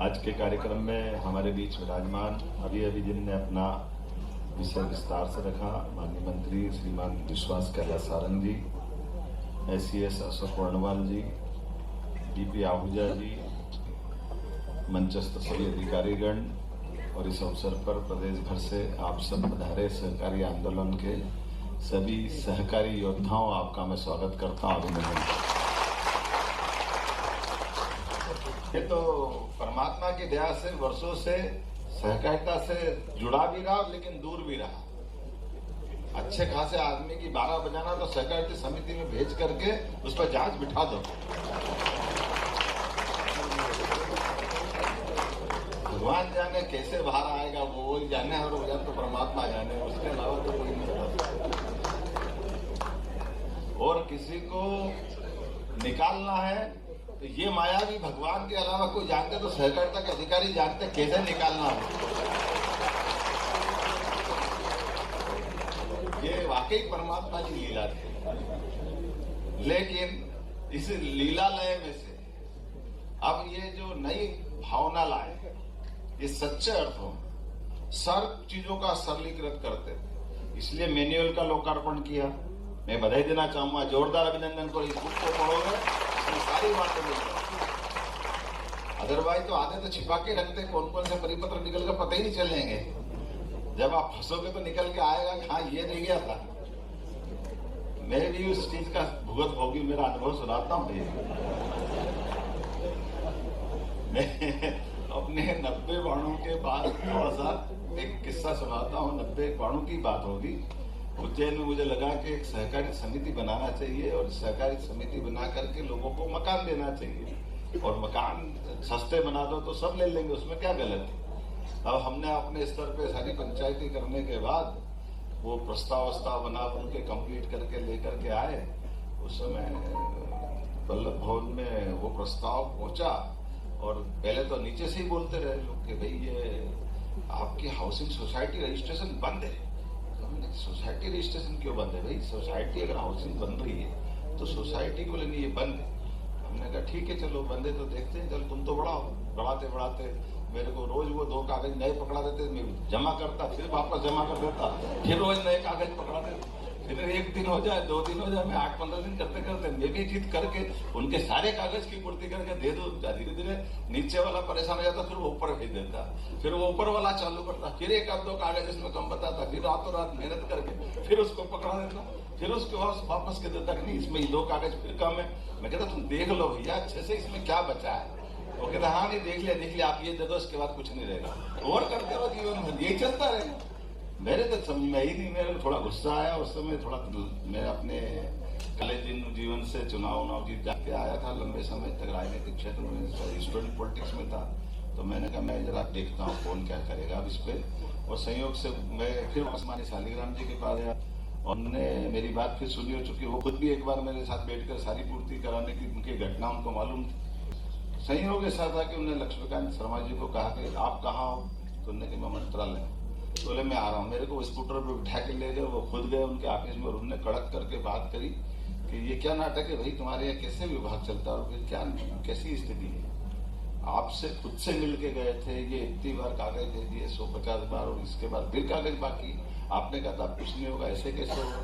आज के कार्यक्रम में हमारे बीच विराजमान अभी जिनने अपना विषय विस्तार से रखा, माननीय मंत्री श्रीमान विश्वास कैलाश सारंग जी, SCS अशोक वर्णवाल जी, DP आहूजा जी, मंचस्थ सभी अधिकारीगण और इस अवसर पर प्रदेश भर से आप सब पधारे सहकारी आंदोलन के सभी सहकारी योद्धाओं, आपका मैं स्वागत करता हूँ, अभिनंदन। ये तो परमात्मा की दया से वर्षों से सहकारिता से जुड़ा भी रहा लेकिन दूर भी रहा। अच्छे खासे आदमी की 12 बजाना तो सहकारिता समिति में भेज करके उस पर जांच बिठा दो। भगवान जाने कैसे बाहर आएगा, वो ही जाने, और तो परमात्मा जाने, उसके अलावा तो कोई नहीं जाता। और किसी को निकालना है तो ये माया भी भगवान के अलावा कोई जानते तो सहकारिता के अधिकारी जानते कैसे निकालना हो। ये वाकई परमात्मा की लीला थी। लेकिन इस लीलालय में से अब ये जो नई भावना लाए, ये सच्चे अर्थों में सब चीजों का सरलीकृत करते थे, इसलिए मैनुअल का लोकार्पण किया। मैं बधाई देना चाहूंगा, जोरदार अभिनंदन करो। इस बुक को पढ़ोगे सारी बातें मिल जाएगी। अदरवाइज तो आधे तो छिपा के रखते, कौन कौन से परिपत्र निकल कर पता ही नहीं चलेंगे। जब आप फंसोगे तो निकल के आएगा कि हाँ ये रह गया था। मैं भी उस चीज का भुगत भोगी, मेरा अनुभव सुनाता हूँ। मैं अपने 90 बाणों के बाद थोड़ा सा एक किस्सा सुनाता हूँ। 90 बाणों की बात होगी। उज्जैन में मुझे लगा कि एक सहकारी समिति बनाना चाहिए और सहकारी समिति बना करके लोगों को मकान देना चाहिए, और मकान सस्ते बना दो तो सब ले लेंगे, उसमें क्या गलत है। अब हमने अपने स्तर पे सारी पंचायती करने के बाद वो प्रस्ताव बना, उनके कंप्लीट करके लेकर के आए। उस समय वल्लभ भवन में वो प्रस्ताव पहुंचा और पहले तो नीचे से ही बोलते रहे लोग कि भाई ये आपकी हाउसिंग सोसाइटी रजिस्ट्रेशन बंद है। सोसाइटी रजिस्ट्रेशन क्यों बंद है भाई? सोसाइटी अगर हाउसिंग बन रही है तो सोसाइटी को लेनी ये बंद है। हमने कहा ठीक है चलो बंद है तो देखते हैं, चल तुम तो बढ़ाओ। बढ़ाते मेरे को रोज वो 2 कागज नए पकड़ा देते, मैं जमा करता, फिर वापस जमा कर देता, फिर रोज नए कागज पकड़ा देते। फिर 1 दिन हो जाए, 2 दिन हो जाए, मैं 8-15 दिन करते मैं भी जीत करके उनके सारे कागज की पूर्ति करके दे दो। धीरे धीरे नीचे वाला परेशान हो जाता, फिर वो ऊपर भेज देता, फिर वो ऊपर वाला चालू करता, फिर 1-2 कागज इसमें कम बताता, फिर रातों रात मेहनत करके फिर उसको पकड़ा देता, फिर उसके बाद वापस के देता कि नहीं इसमें 2 कागज फिर कम है। मैं कहता तुम देख लो भैया अच्छे से इसमें क्या बचा है। वो कहता हाँ नहीं देख लिया, आप ये दे दो, इसके बाद कुछ नहीं रहेगा। और करते रहो, जीवन में यही चलता रहेगा। मेरे तो समझ में ही नहीं, मेरे को थोड़ा गुस्सा आया उस समय। थोड़ा मैं अपने कॉलेज जीवन से चुनाव जीत जाके आया था, लंबे समय तक राजनीतिक क्षेत्र में स्टूडेंट पॉलिटिक्स में था। तो मैंने कहा मैं जरा देखता हूँ कौन क्या करेगा अब इस पे। और संयोग से मैं फिर आसमानी शालिग्राम जी के पास गया, उन्होंने मेरी बात फिर सुनी हो चुकी। वो खुद भी एक बार मेरे साथ बैठकर सारी पूर्ति कराने की उनकी घटना उनको मालूम थी। संयोग ऐसा था कि उन्होंने लक्ष्मीकांत शर्मा जी को कहा कि आप कहाँ हो? तो उन्होंने कहा मैं मंत्रालय। बोले मैं आ रहा हूँ। मेरे को स्कूटर पर बिठा के ले गए, वो खुद गए उनके ऑफिस में और उन्होंने कड़क करके बात करी कि ये क्या नाटक है भाई, तुम्हारे यहाँ कैसे विभाग चलता है और फिर क्या कैसी स्थिति है। आपसे खुद से मिल के गए थे, ये इतनी बार कागज दे दिए 150 बार, और इसके बाद फिर कागज बाकी। आपने कहा था कुछ नहीं होगा, ऐसे कैसे होगा?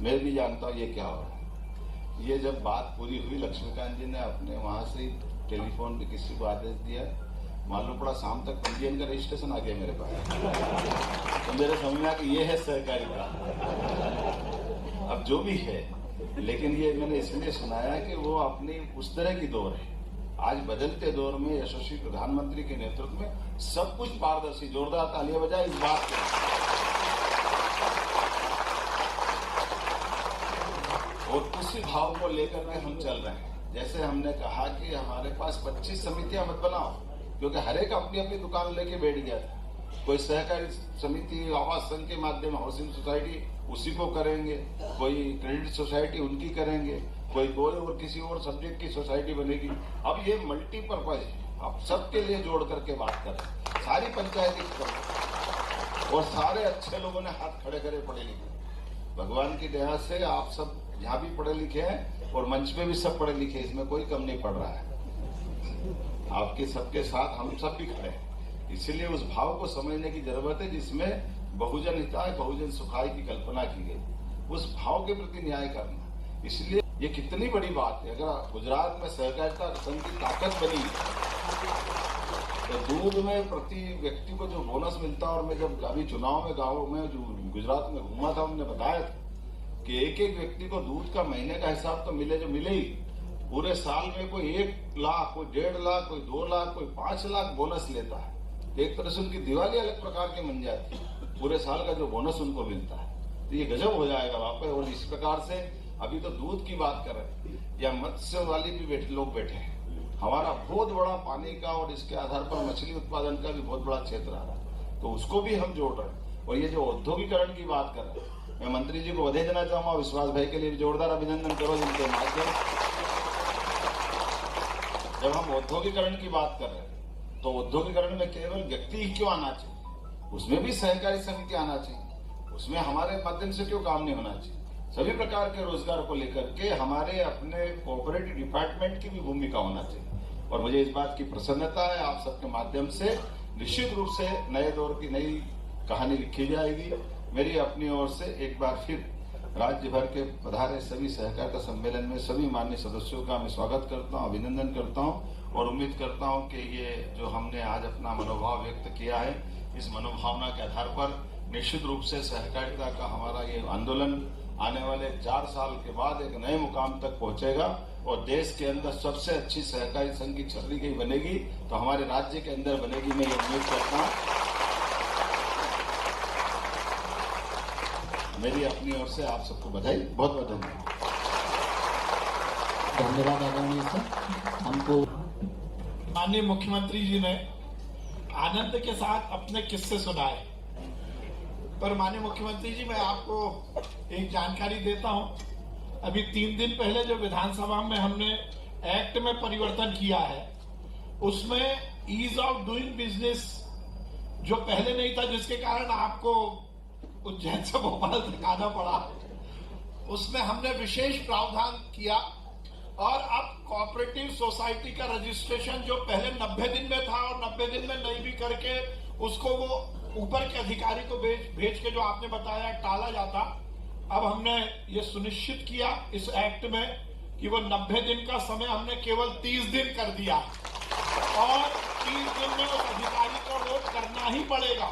मैं भी जानता हूँ ये क्या होगा। ये जब बात पूरी हुई, लक्ष्मीकांत जी ने अपने वहां से टेलीफोन पे किसी को आदेश दिया, मालूम पड़ा शाम तक पंजीयन का रजिस्ट्रेशन आ गया मेरे पास। तो मेरे समझ में आ कि ये है सहकारिता। अब जो भी है, लेकिन ये मैंने इसलिए सुनाया कि वो अपनी उस तरह की दौर है। आज बदलते दौर में यशस्वी प्रधानमंत्री के नेतृत्व में सब कुछ पारदर्शी। जोरदार तालियां बजाए इस बात के। और उसी भाव को लेकर के हम चल रहे हैं। जैसे हमने कहा कि हमारे पास 25 समितियां मत बनाओ, क्योंकि हर एक अपनी अपनी दुकान लेके बैठ गया था। कोई सहकारी समिति आवास संघ के माध्यम हाउसिंग सोसाइटी उसी को करेंगे, कोई क्रेडिट सोसाइटी उनकी करेंगे, कोई और किसी और सब्जेक्ट की सोसाइटी बनेगी। अब ये मल्टीपर्पज है, आप सबके लिए जोड़ करके बात करें, सारी पंचायती और सारे अच्छे लोगों ने हाथ खड़े करे पढ़े लिखे। भगवान की दया से आप सब यहाँ भी पढ़े लिखे हैं और मंच में भी सब पढ़े लिखे, इसमें कोई कम नहीं पड़ रहा है। आपके सबके साथ हम सब भी खड़े हैं। इसलिए उस भाव को समझने की जरूरत है जिसमें बहुजन हिताय बहुजन सुखाय की कल्पना की गई, उस भाव के प्रति न्याय करना। इसलिए ये कितनी बड़ी बात है। अगर गुजरात में सहकारिता संघ की ताकत बनी तो दूध में प्रति व्यक्ति को जो बोनस मिलता, और मैं जब अभी चुनाव में गाँव में जो गुजरात में घूमा था, उन्होंने बताया था कि एक एक व्यक्ति को दूध का महीने का हिसाब तो मिले, जो मिले ही पूरे साल में कोई 1 लाख, कोई 1.5 लाख, कोई 2 लाख, कोई 5 लाख बोनस लेता है। एक तरह से उनकी दिवाली अलग प्रकार की बन जाती है, पूरे साल का जो बोनस उनको मिलता है। तो ये गजब हो जाएगा वहां पर। और इस प्रकार से अभी तो दूध की बात कर रहे हैं, या मत्स्य वाली भी लोग बैठे हैं। हमारा बहुत बड़ा पानी का और इसके आधार पर मछली उत्पादन का भी बहुत बड़ा क्षेत्र आ रहा है, तो उसको भी हम जोड़ रहे हैं। और ये जो औद्योगिकरण की बात कर रहे हैं, मैं मंत्री जी को बधाई देना चाहूंगा, विश्वास भाई के लिए भी जोरदार अभिनंदन करो जिनके माध्यम। जब हम औद्योगिकरण की बात कर रहे हैं तो औद्योगिकरण में केवल व्यक्ति ही क्यों आना चाहिए, उसमें भी सहकारी समिति आना चाहिए, उसमें हमारे माध्यम से क्यों काम नहीं होना चाहिए। सभी प्रकार के रोजगार को लेकर के हमारे अपने कोऑपरेटिव डिपार्टमेंट की भी भूमिका होना चाहिए। और मुझे इस बात की प्रसन्नता है, आप सबके माध्यम से निश्चित रूप से नए दौर की नई कहानी लिखी जाएगी। मेरी अपनी ओर से एक बार फिर राज्य भर के पधारे सभी सहकारिता सम्मेलन में सभी माननीय सदस्यों का मैं स्वागत करता हूं, अभिनंदन करता हूं और उम्मीद करता हूं कि ये जो हमने आज अपना मनोभाव व्यक्त किया है, इस मनोभावना के आधार पर निश्चित रूप से सहकारिता का हमारा ये आंदोलन आने वाले 4 साल के बाद एक नए मुकाम तक पहुंचेगा और देश के अंदर सबसे अच्छी सहकारी संघ की छतरी कहीं बनेगी तो हमारे राज्य के अंदर बनेगी, मैं ये उम्मीद करता हूं। मेरी अपनी ओर से आप सबको बधाई, बहुत बहुत धन्यवाद। धन्यवाद आदरणीय सर। हमको माननीय मुख्यमंत्री जी ने आनंद के साथ अपने किस्से सुनाए, पर माननीय मुख्यमंत्री जी मैं आपको एक जानकारी देता हूं। अभी 3 दिन पहले जो विधानसभा में हमने एक्ट में परिवर्तन किया है, उसमें ईज ऑफ डूइंग बिजनेस जो पहले नहीं था, जिसके कारण आपको उज्जैन से भोपाल तक आना पड़ा, उसमें हमने विशेष प्रावधान किया। और अब कोऑपरेटिव सोसाइटी का रजिस्ट्रेशन जो पहले 90 दिन में था और 90 दिन में नहीं भी करके उसको वो ऊपर के अधिकारी को भेज के जो आपने बताया टाला जाता, अब हमने ये सुनिश्चित किया इस एक्ट में कि वो 90 दिन का समय हमने केवल 30 दिन कर दिया और 30 दिन में उस अधिकारी को वो करना ही पड़ेगा।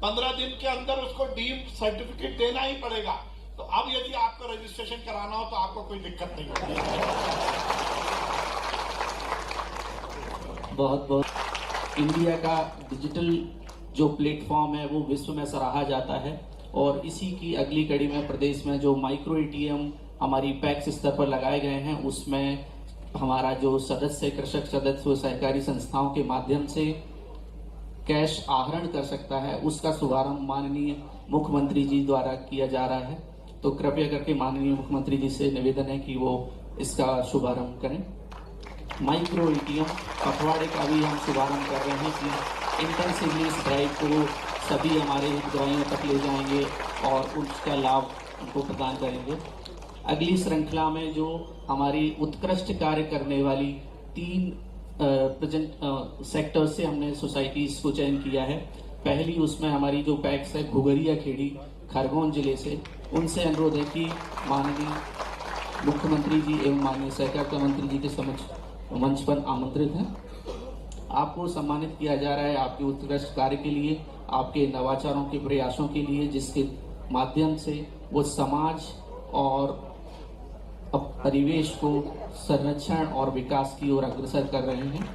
15 दिन के अंदर उसको डीम्ड सर्टिफिकेट देना ही पड़ेगा। तो अब यदि आपको रजिस्ट्रेशन कराना हो तो आपको कोई दिक्कत नहीं होगी। बहुत बहुत इंडिया का डिजिटल जो प्लेटफॉर्म है वो विश्व में सराहा जाता है और इसी की अगली कड़ी में प्रदेश में जो माइक्रो एटीएम हमारी पैक्स स्तर पर लगाए गए हैं, उसमें हमारा जो सदस्य कृषक सदस्य सहकारी संस्थाओं के माध्यम से कैश आहरण कर सकता है, उसका शुभारंभ माननीय मुख्यमंत्री जी द्वारा किया जा रहा है। तो कृपया करके माननीय मुख्यमंत्री जी से निवेदन है कि वो इसका शुभारंभ करें। माइक्रो एटीएम पखवाड़े का भी हम शुभारंभ कर रहे हैं कि इंटेंसिवली इस ड्राइव को सभी हमारे हितग्राहियों तक ले जाएंगे और उसका लाभ उनको प्रदान करेंगे। अगली श्रृंखला में जो हमारी उत्कृष्ट कार्य करने वाली 3 प्रेजेंट सेक्टर से हमने सोसाइटीज को चयन किया है। पहली उसमें हमारी जो पैक्स है घुघरिया खेड़ी खरगोन जिले से, उनसे अनुरोध है कि माननीय मुख्यमंत्री जी एवं माननीय सहकारिता मंत्री जी के समक्ष मंच पर आमंत्रित हैं। आपको सम्मानित किया जा रहा है आपके उत्कृष्ट कार्य के लिए, आपके नवाचारों के प्रयासों के लिए, जिसके माध्यम से वो समाज और परिवेश को संरक्षण और विकास की ओर अग्रसर कर रहे हैं।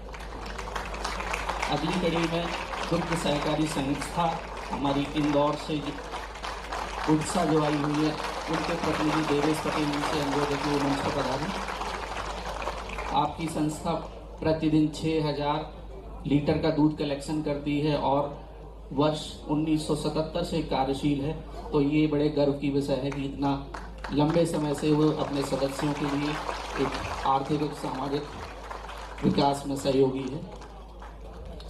अगली कड़ी में दुग्ध सहकारी संस्था हमारी इंदौर से उत्साह जो आई हुई है, उनके प्रतिनिधि देवेश पटेल जी से अनुरोध है कि वो मंच पर पधारें। आपकी संस्था प्रतिदिन 6000 लीटर का दूध कलेक्शन करती है और वर्ष 1977 से कार्यशील है। तो ये बड़े गर्व की विषय है कि इतना लंबे समय से वो अपने सदस्यों के लिए एक आर्थिक और सामाजिक विकास में सहयोगी है।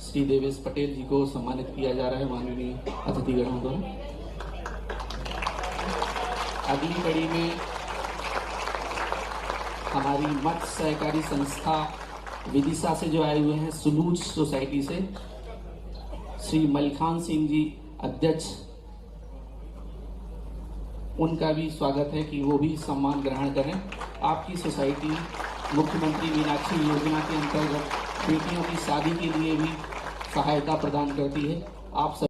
श्री देवेश पटेल जी को सम्मानित किया जा रहा है माननीय अतिथिगणों द्वारा। अगली कड़ी में हमारी मत्स्य सहकारी संस्था विदिशा से जो आए हुए हैं, सुलूज सोसाइटी से श्री मलखान सिंह जी अध्यक्ष, उनका भी स्वागत है कि वो भी सम्मान ग्रहण करें। आपकी सोसाइटी मुख्यमंत्री मीनाक्षी योजना के अंतर्गत बेटियों की शादी के लिए भी सहायता प्रदान करती है। आप सब